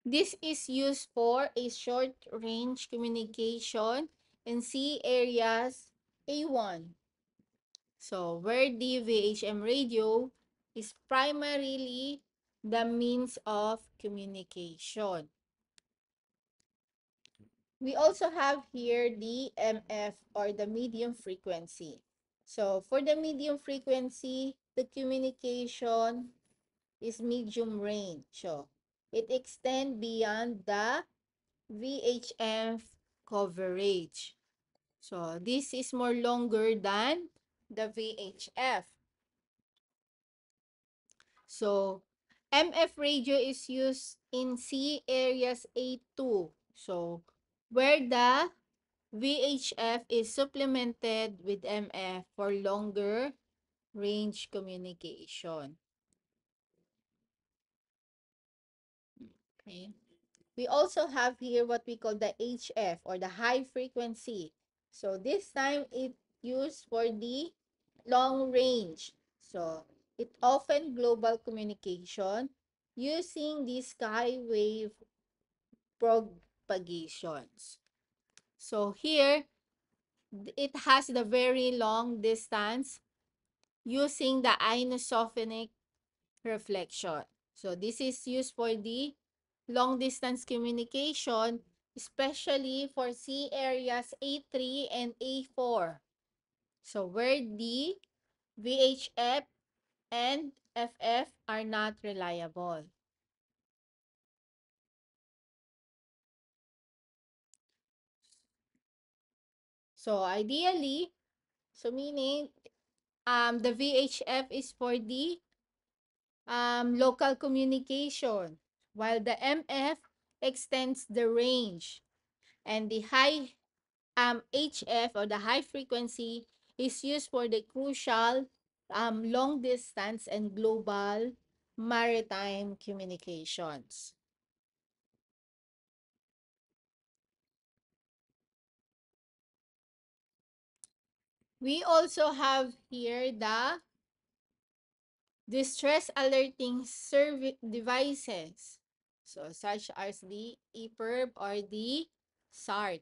this is used for a short range communication in sea areas A1. So, where the VHM radio is primarily the means of communication. We also have here the MF, or the medium frequency. So, for the medium frequency, the communication is medium range. So, it extends beyond the VHF coverage. So, this is more longer than the VHF. So, MF radio is used in sea areas A2. So, where the VHF is supplemented with MF for longer range communication. Okay. We also have here what we call the HF, or the high frequency. So this time it used for the long range. So it often global communication using the skywave propagations. So here it has the very long distance using the anisophonic reflection. So this is used for the long distance communication, especially for sea areas A3 and A4. So where the VHF and FF are not reliable. So ideally, so meaning the VHF is for the local communication, while the MF extends the range, and the high HF, or the high frequency, is used for the crucial long distance and global maritime communications. We also have here the distress alerting service devices. So such as the EPIRB or the SART.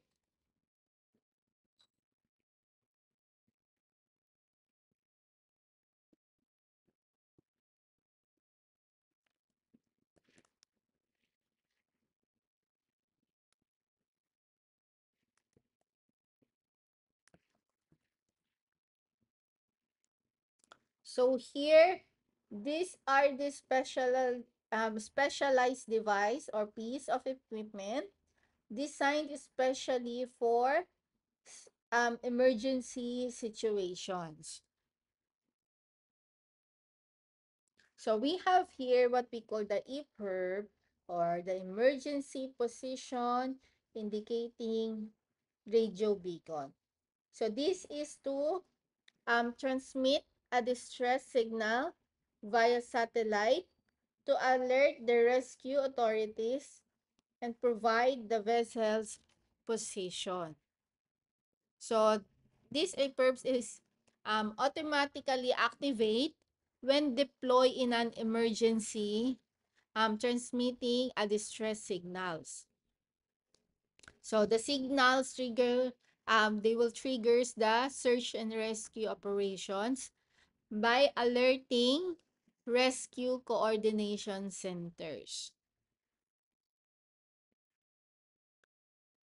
So here These are the specialized device or piece of equipment designed especially for emergency situations. So we have here what we call the EPIRB, or the emergency position indicating radio beacon. So this is to transmit a distress signal via satellite to alert the rescue authorities and provide the vessel's position. So this EPIRBs is automatically activate when deployed in an emergency, transmitting a distress signals. So the signals trigger, they will triggers the search and rescue operations by alerting rescue coordination centers.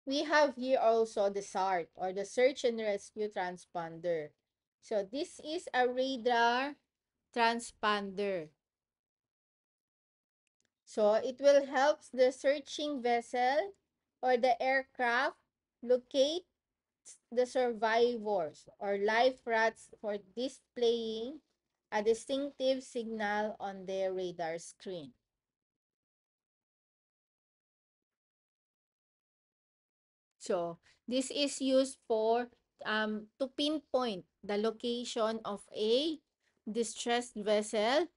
We have here also the SART, or the search and rescue transponder. So this is a radar transponder. So it will help the searching vessel or the aircraft locate the survivors or life rafts for displaying a distinctive signal on their radar screen. So this is used for to pinpoint the location of a distressed vessel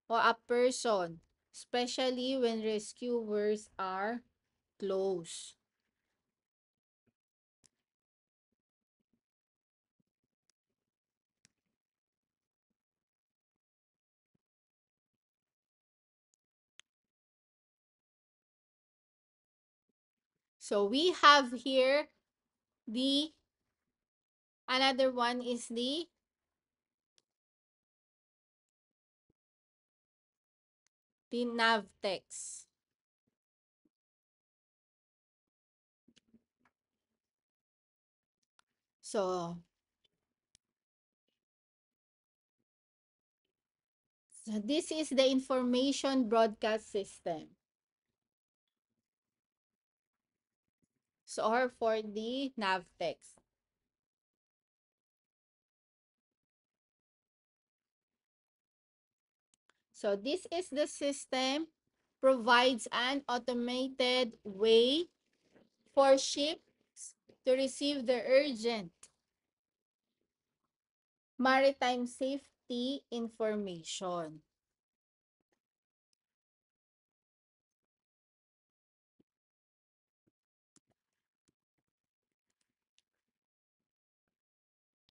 or a person, especially when rescuers are close. So we have here the another one is the Navtex. So, so this is the information broadcast system. So or for the Navtex. So this is the system provides an automated way for ships to receive the urgent maritime safety information.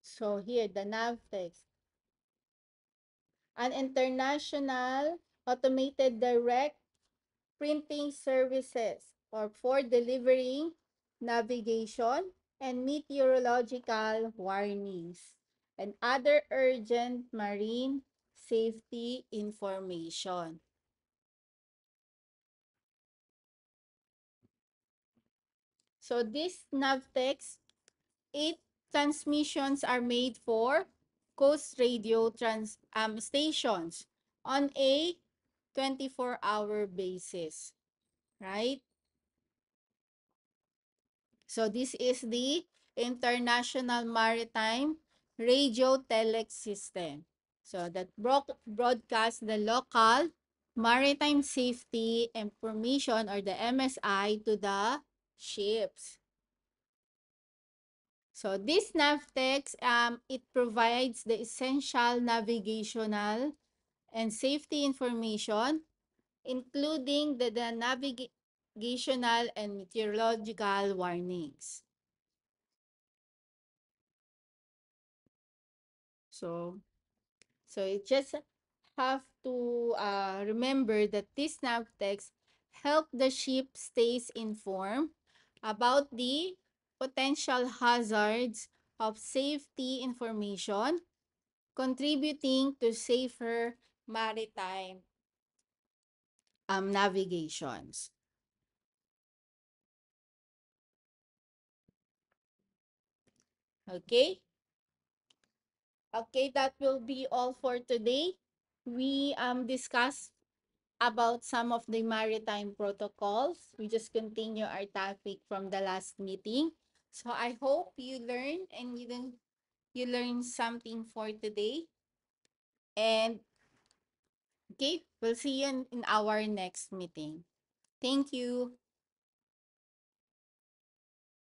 So here the Navtex, an international automated direct printing services or for delivering navigation and meteorological warnings and other urgent marine safety information. So this Navtex, 8 transmissions are made for coast radio stations on a 24-hour basis, right? So this is the International Maritime Radio Telex System. So that broadcasts the local maritime safety information or the MSI to the ships. So this Navtex, it provides the essential navigational and safety information, including the navigational and meteorological warnings. So, so you just have to remember that this Navtex help the ship stays informed about the potential hazards of safety information, contributing to safer maritime navigations. Okay? Okay, that will be all for today. we discussed about some of the maritime protocols. We just continue our topic from the last meeting. So I hope you learned and you learned something for today. And okay, we'll see you in our next meeting. Thank you.